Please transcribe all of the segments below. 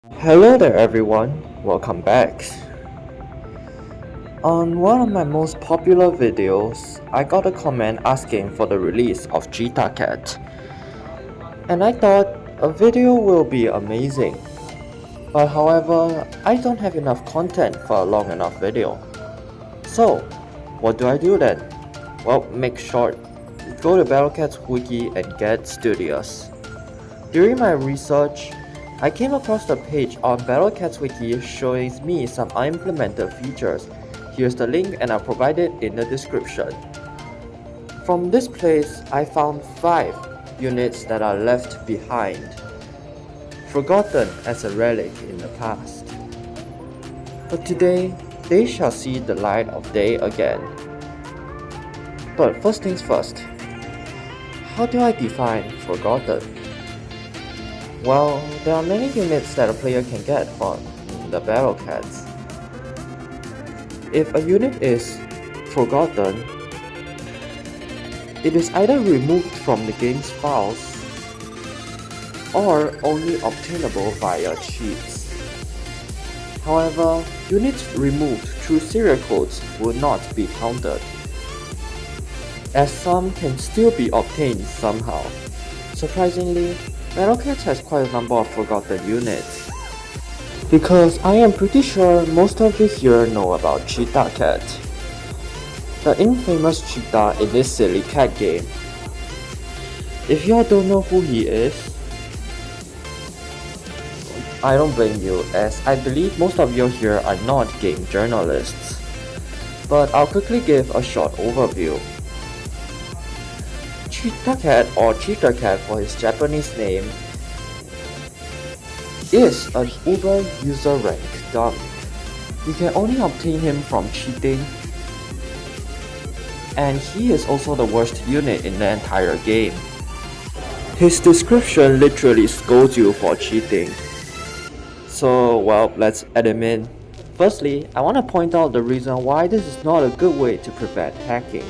Hello there everyone, welcome back. On one of my most popular videos, I got a comment asking for the release of Cheetah Cat. And I thought a video will be amazing. But however, I don't have enough content for a long enough video. So, what do I do then? Well, make short. Go to BattleCats wiki and get studious. During my research, I came across the page on BattleCats wiki showing me some unimplemented features. Here's the link and I'll provide it in the description. From this place, I found 5 units that are left behind, forgotten as a relic in the past. But today, they shall see the light of day again. But first things first, how do I define forgotten? Well, there are many units that a player can get from the BattleCats. If a unit is forgotten, it is either removed from the game's files or only obtainable via cheats. However, units removed through serial codes will not be counted, as some can still be obtained somehow. Surprisingly, BattleCats has quite a number of forgotten units. Because I am pretty sure most of you here know about Cheetah Cat, the infamous cheetah in this silly cat game. If y'all don't know who he is, I don't blame you, as I believe most of you here are not game journalists. But I'll quickly give a short overview. Cheetah Cat, or Cheetah Cat for his Japanese name, is an uber user rank dump. You can only obtain him from cheating, and he is also the worst unit in the entire game. His description literally scolds you for cheating. So well, let's add him in. Firstly, I want to point out the reason why this is not a good way to prevent hacking.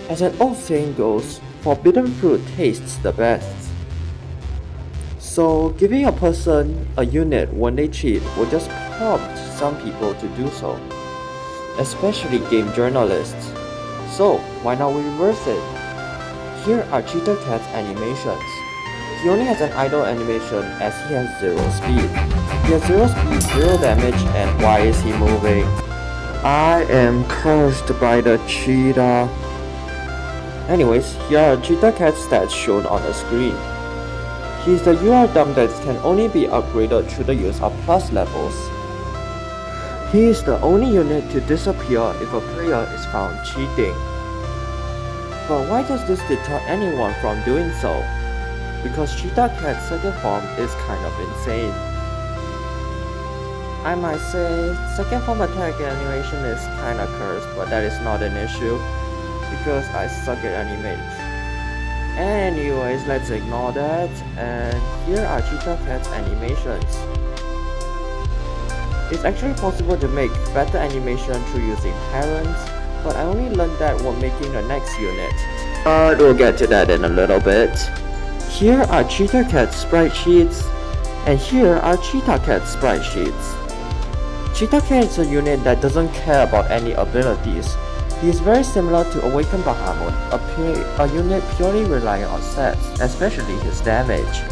As an old saying goes, forbidden fruit tastes the best. So giving a person a unit when they cheat will just prompt some people to do so, especially game journalists. So why not we reverse it? Here are Cheetah Cat's animations. He only has an idle animation as he has 0 speed. He has 0 speed, 0 damage, and why is he moving? I am cursed by the cheetah. Anyways, here are Cheetah Cat's stats shown on the screen. He is the UR dump that can only be upgraded through the use of plus levels. He is the only unit to disappear if a player is found cheating. But why does this deter anyone from doing so? Because Cheetah Cat's second form is kind of insane. I might say, second form attack animation is kinda cursed, but that is not an issue, because I suck at animates. Anyways, let's ignore that, and here are Cheetah Cat's animations. It's actually possible to make better animation through using parents, but I only learned that when making the next unit. But we'll get to that in a little bit. Here are Cheetah Cat sprite sheets, and here are Cheetah Cat sprite sheets. Cheetah Cat is a unit that doesn't care about any abilities. He is very similar to Awakened Bahamut, a unit purely reliant on stats, especially his damage.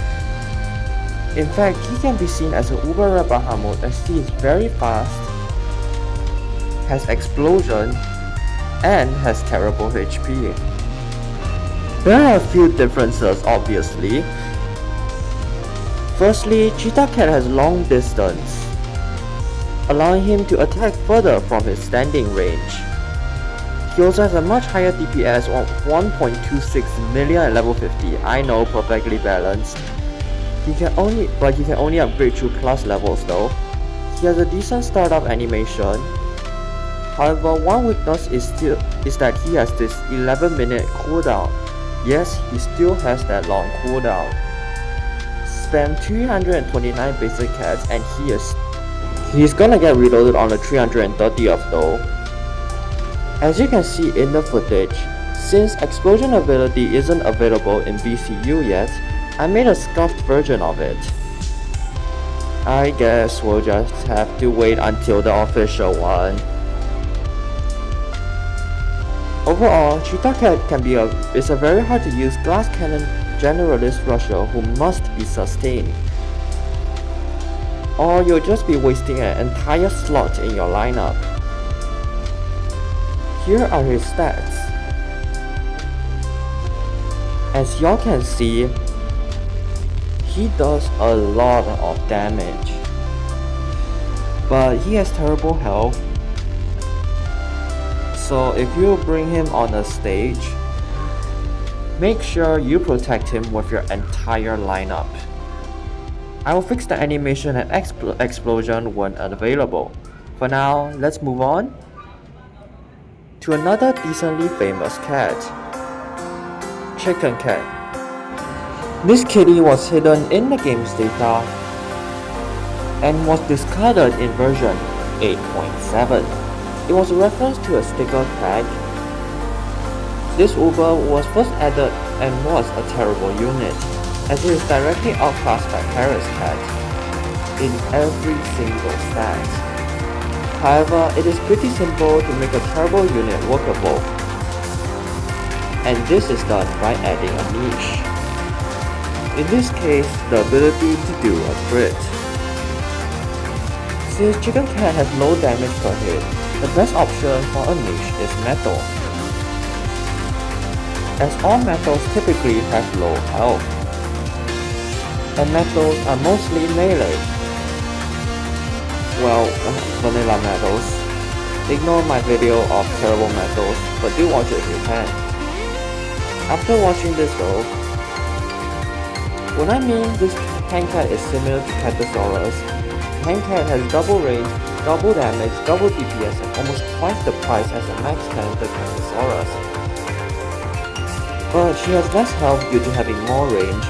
In fact, he can be seen as an uber rare Bahamut as he is very fast, has explosion, and has terrible HP. There are a few differences obviously. Firstly, Cheetah Cat has long distance, allowing him to attack further from his standing range. He also has a much higher DPS of 1.26 million at level 50. I know, perfectly balanced. He can only upgrade through plus levels though. He has a decent startup animation. However, one weakness is that he has this 11-minute cooldown. Yes, he still has that long cooldown. Spam 329 basic cats and he's gonna get reloaded on the 330th though. As you can see in the footage, since explosion ability isn't available in BCU yet, I made a scuffed version of it. I guess we'll just have to wait until the official one. Overall, Cheetah Cat is a very hard to use glass cannon generalist rusher who must be sustained. Or you'll just be wasting an entire slot in your lineup. Here are his stats. As y'all can see, he does a lot of damage, but he has terrible health, so if you bring him on a stage, make sure you protect him with your entire lineup. I will fix the animation and explosion when available. For now, let's move on to another decently famous cat, Chicken Cat. This kitty was hidden in the game's data and was discarded in version 8.7. It was a reference to a sticker tag. This Uber was first added and was a terrible unit, as it is directly outclassed by Paris Cat in every single stat. However, it is pretty simple to make a terrible unit workable, and this is done by adding a niche. In this case, the ability to do a crit. Since Chicken Cat has low damage per hit, the best option for a niche is metal, as all metals typically have low health, and metals are mostly melee. Well, vanilla metals. Ignore my video of terrible metals, but do watch it if you can. After watching this though, when I mean this Hangcat is similar to Catosaurus, Hangcat has double range, double damage, double DPS, and almost twice the price as a max talented Catosaurus. But she has less health due to having more range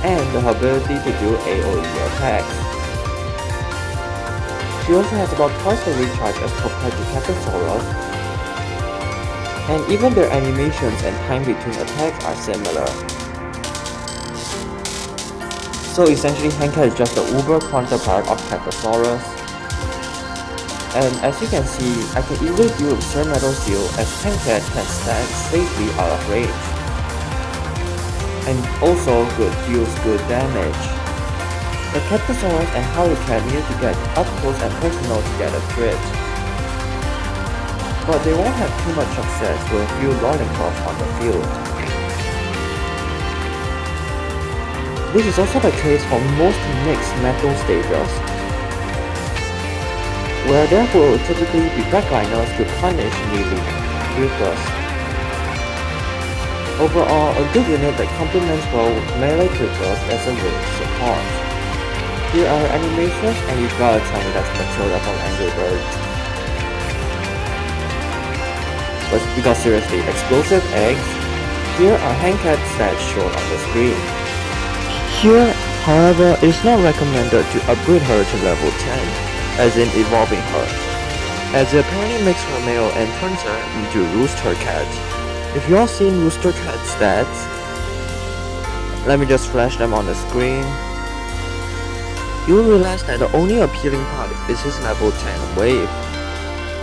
and the ability to do AoE attacks. She also has about twice the recharge as compared to Catosaurus, and even their animations and time between attacks are similar. So essentially, Hangcat is just the uber counterpart of Catosaurus. And as you can see, I can easily deal with Sir Metal Seal as Hangcat can stand safely out of range, and also deals good damage. The Catosaurus and Hurricane need to get up close and personal to get a crit, but they won't have too much success with a few lollipops on the field. This is also the case for most mixed metal stages, where there will typically be backliners to punish melee fielders. Overall, a good unit that complements well with melee critters as a range support. Here are her animations, and you gotta tell me that's Matilda from Angry Birds. But because seriously, explosive eggs, here are Hangcat stats shown on the screen. Here, however, it is not recommended to upgrade her to level 10, as in evolving her, as it apparently makes her male and turns her into Rooster Cat. If you all seen Rooster Cat stats, let me just flash them on the screen. You will realize that the only appealing part is his level 10 wave,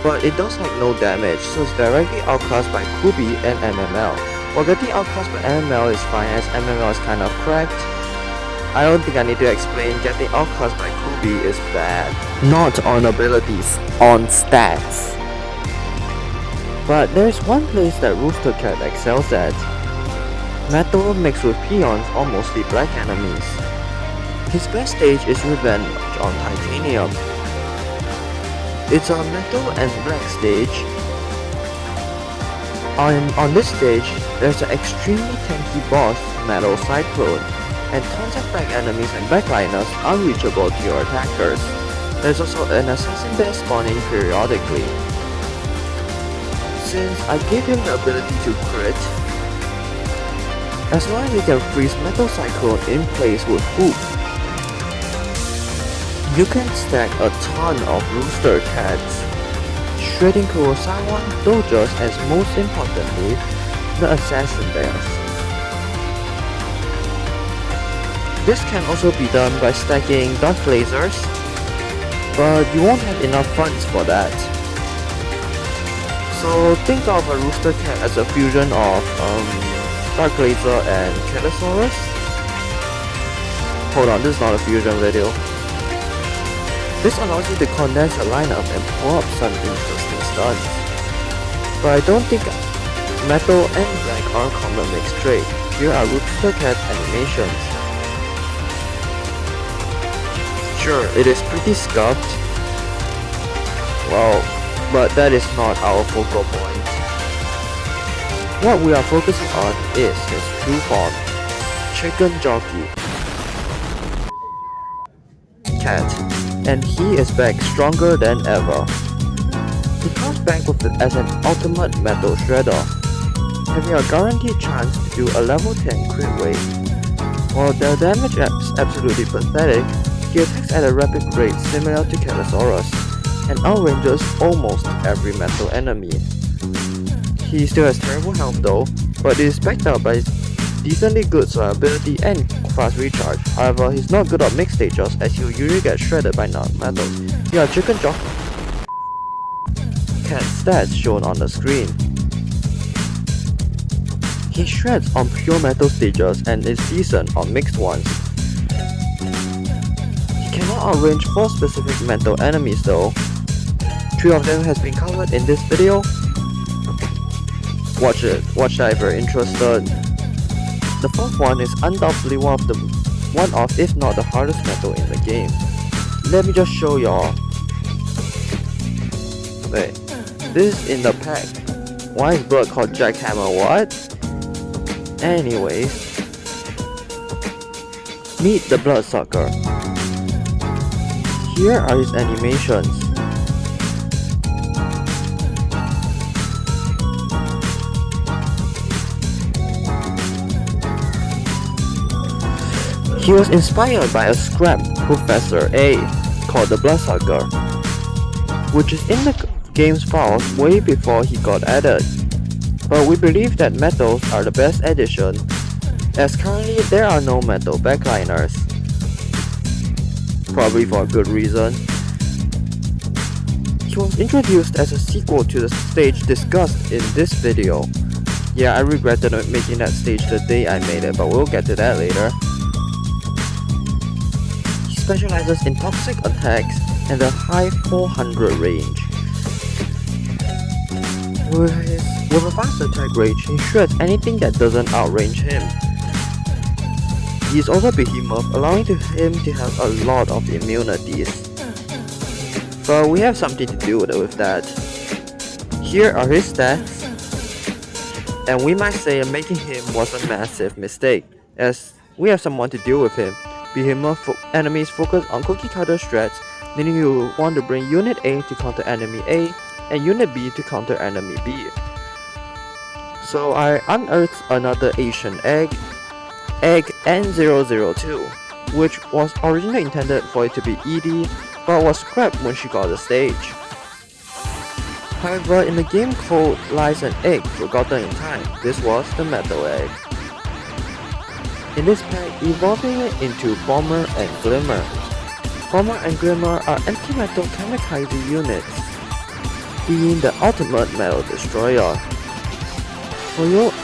but it does like no damage, so it's directly outclassed by Kubi and MML. While getting outclassed by MML is fine, as MML is kind of cracked. I don't think I need to explain, getting outclassed by Kubi is bad. Not on abilities, on stats. But there's one place that Rooster Cat excels at. Metal mixed with peons or mostly black enemies. His best stage is Revenge on Titanium. It's a metal and black stage. On this stage, there's an extremely tanky boss, Metal Cyclone, and tons of back enemies and backliners unreachable to your attackers. There's also an assassin bear spawning periodically. Since I gave him the ability to crit, as long as you can freeze Metal Cyclone in place with Hoop, you can stack a ton of Rooster Cats, shredding Kurosawa, Dojos, and most importantly, the assassin bears. This can also be done by stacking Dark Lasers, but you won't have enough funds for that. So think of a Rooster Cat as a fusion of Dark Laser and Kellosaurus. Hold on, this is not a fusion video. This allows you to condense a lineup and pull up some interesting stunts. But I don't think Metal and Black are common mixed trade. Here are Rooster Cat animations. Sure, it is pretty scuffed. Wow, but that is not our focal point. What we are focusing on is his true form, Chicken Jockey Cat, and he is back stronger than ever. He comes back with it as an ultimate metal shredder, having a guaranteed chance to do a level 10 crit wave. While their damage is absolutely pathetic, he attacks at a rapid rate similar to Kellosaurus, and outranges almost every metal enemy. He still has terrible health though, but is backed up by decently good survivability and fast recharge. However, he's not good at mixed stages as he'll usually get shredded by non-metals. Here are Chicken Jockey Cat stats shown on the screen. He shreds on pure metal stages and is decent on mixed ones. He cannot outrange 4 specific metal enemies though. 3 of them has been covered in this video. Watch that if you're interested. The 4th one is undoubtedly one of if not the hardest metal in the game. Let me just show y'all. Wait, this is in the pack. Why is Bird called Jackhammer? What? Anyways, meet the Bloodsucker. Here are his animations. He was inspired by a scrap Professor A called the Bloodsucker, which is in the game's files way before he got added. But we believe that metals are the best addition, as currently there are no metal backliners. Probably for a good reason. He was introduced as a sequel to the stage discussed in this video. Yeah, I regretted not making that stage the day I made it, but we'll get to that later. He specializes in toxic attacks and a high 400 range. With a fast attack range, he shreds anything that doesn't outrange him. He is also Behemoth, allowing him to have a lot of immunities. But we have something to do with that. Here are his stats, and we might say making him was a massive mistake, as we have someone to deal with him. Behemoth enemies focus on cookie cutter strats, meaning you will want to bring Unit A to counter enemy A, and Unit B to counter enemy B. So I unearthed another Asian egg N002, which was originally intended for it to be Edie, but was scrapped when she got the stage. However, in the game code lies an egg forgotten in time. This was the Metal Egg. In this pack, evolving it into Bomber and Glimmer. Bomber and Glimmer are anti-metal kamikaze units, being the ultimate metal destroyer.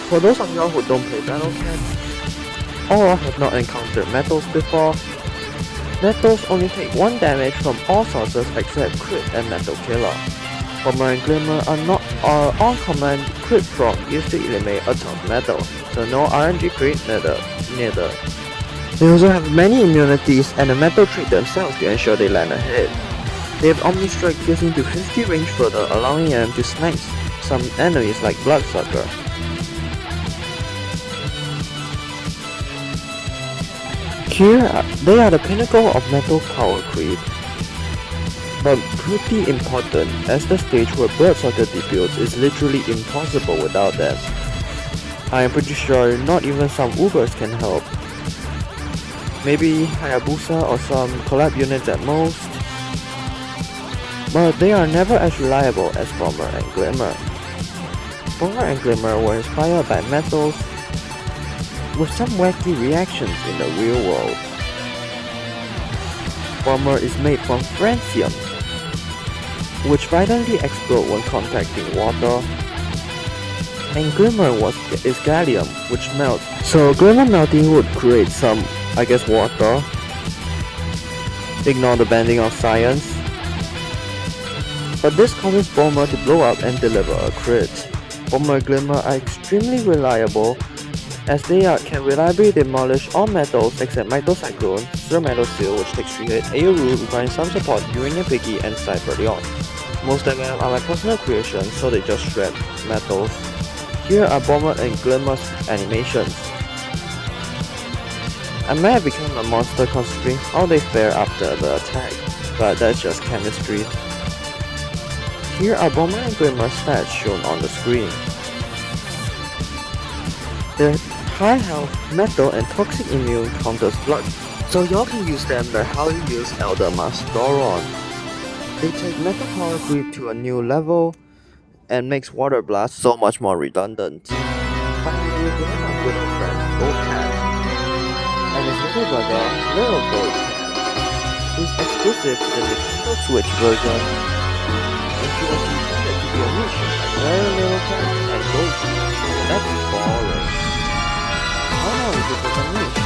For those of y'all who don't play BattleCat, or have not encountered metals before, metals only take 1 damage from all sources except crit and metal killer. Bomber and Glimmer are on command crit proc used to eliminate a tough metal, so no RNG crit neither. They also have many immunities and a metal trait themselves to ensure they land a hit. They have Omni Strike piercing to 50 range further, allowing them to snipe some enemies like Bloodsucker. Here, they are the pinnacle of metal power creep, but pretty important as the stage where Bloodsucker debuts is literally impossible without them. I am pretty sure not even some Ubers can help. Maybe Hayabusa or some collab units at most, but they are never as reliable as Bomber and Glimmer. Bomber and Glimmer were inspired by metals with some wacky reactions in the real world. Bomber is made from francium, which violently explodes when contacting water. And Glimmer is gallium, which melts. So Glimmer melting would create some, I guess, water. Ignore the bending of science. But this causes Bomber to blow up and deliver a crit. Bomber and Glimmer are extremely reliable, as they can reliably demolish all metals except Mitocyclone, Sir Metal Seal, which takes 3 hits, Auru requiring some support, Uranium Piggy, and Cyberleon. Most of them are my personal creations, so they just shred metals. Here are Bomber and Glimmer's animations. I may have become a monster considering how they fare after the attack, but that's just chemistry. Here are Bomber and Glimmer's stats shown on the screen. Their high health, metal, and toxic immune counters blood, so y'all can use them like how you use Elder Mastodon. They take metal power creep to a new level and makes Water Blast so much more redundant. Finally, we have our good old friend Gold Cat, and his little brother Little Gold Cat, who's exclusive to the Nintendo Switch version, and she was intended to be a niche like Very Little Cat and Gold Cat, and that's boring. How now is it a niche?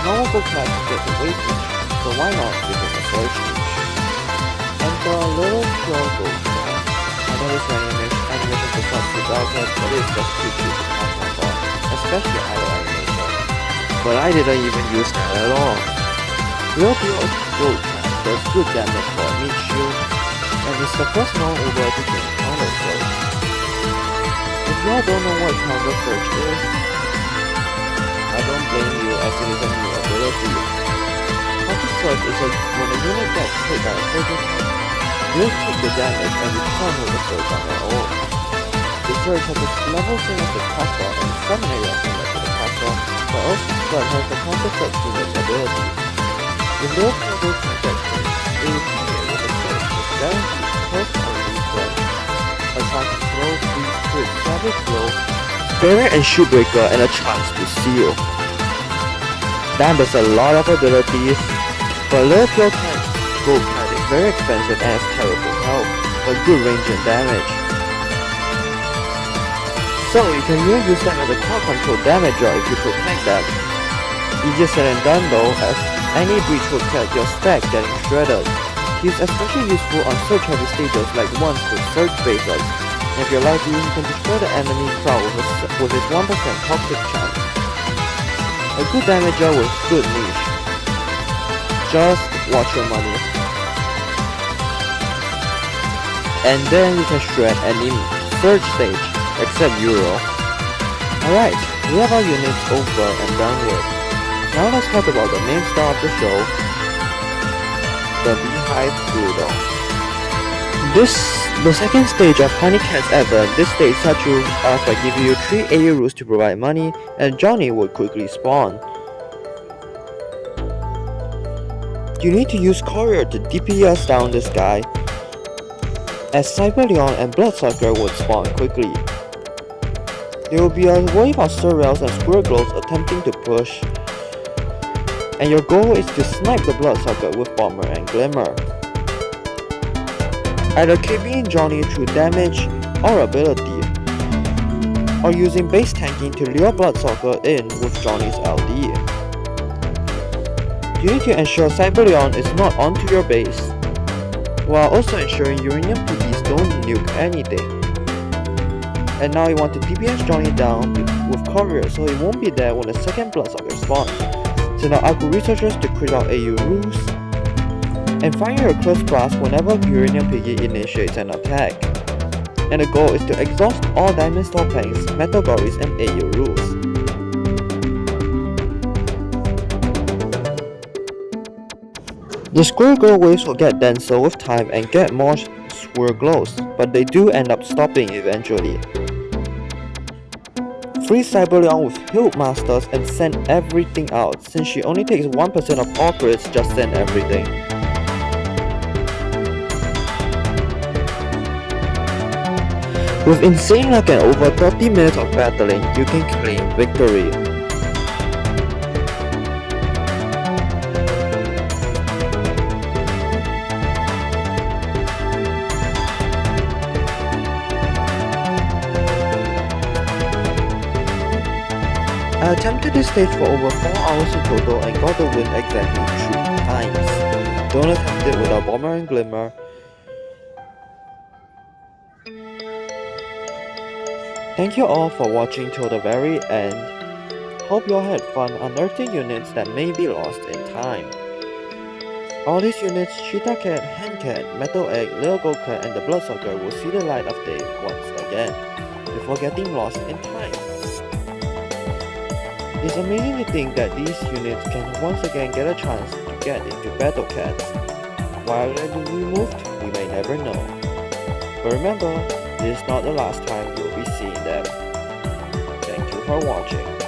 Normal Gold Cat gets a weight niche, so why not give it a search niche? And for a little pure Gold Cat, I know this animation does not suit our cat, but it is just too cute to pass on by, especially idle animation. But I didn't even use that at all. Real pure Gold Cat does good damage for a meat shield, and is the first known over to gain counter search. If y'all don't know what counter search is, I don't blame you as it is a new ability. Counter search is when a unit gets hit by a surgeon, will take the damage and return with the surge on their own. The surge has a level same as the caster and some area similar to the caster, but has the counter search unit's ability. If those levels can get hit, it will target with the surge with guaranteed first or refresh, attack slow, freeze, crit, savage blow, barrier and shootbreaker, and a chance to seal. Damn, there's a lot of abilities, but Little Pure Cat Gold Cat is very expensive and has terrible health, but good range and damage. So you can really use them as a crowd control damager if you protect them. Easier said than done though, as any breach will cut your stack getting shredded. He's especially useful on surge heavy stages like ones with surge phases. And if you're lucky, you can destroy the enemy crowd with his 1% toxic chance. A good damager with good niche. Just watch your money. And then you can shred any surge stage, except Euro. Alright, we have our units over and done with. Now let's talk about the main star of the show, the Beehive Broodal. The second stage of Honeycat's Advent. This stage starts you off by giving you 3 Aurus to provide money, and Johnny will quickly spawn. You need to use Courier to DPS down this guy, as Cyberleon and Bloodsucker would spawn quickly. There will be a wave of Surreals and Squirgles attempting to push, and your goal is to snipe the Bloodsucker with Bomber and Glimmer. Either KBing Johnny through damage or ability, or using base tanking to lure Bloodsucker in with Johnny's LD. You need to ensure Cyberleon is not onto your base, while also ensuring Uranium Piggies don't nuke anything. And now you want to DPS Johnny down with Courier so he won't be there when the second Bloodsucker spawns. Send out Aku researchers to crit out Aurus, and fire your close blast whenever Uranium Piggy initiates an attack. And the goal is to exhaust all Diamond Store Pangs, Metal Gories, and Aurus. The Squirgle waves will get denser with time and get more Squirgles, but they do end up stopping eventually. Free Cyberleon with Hilt Masters and send everything out. Since she only takes 1% of all crits, just send everything. With insane luck and over 30 minutes of battling, you can claim victory. I attempted this stage for over 4 hours in total and got the win exactly 3 times. Don't attempt it without Bomber and Glimmer. Thank you all for watching till the very end. Hope you all had fun unearthing units that may be lost in time. All these units, Cheetah Cat, Hen Cat, Metal Egg, Little Gold Cat, and the Bloodsucker will see the light of day once again, before getting lost in time. It's amazing to think that these units can once again get a chance to get into Battle Cats. While they're removed, we may never know. But remember, this is not the last time you'll be seeing them. Thank you for watching.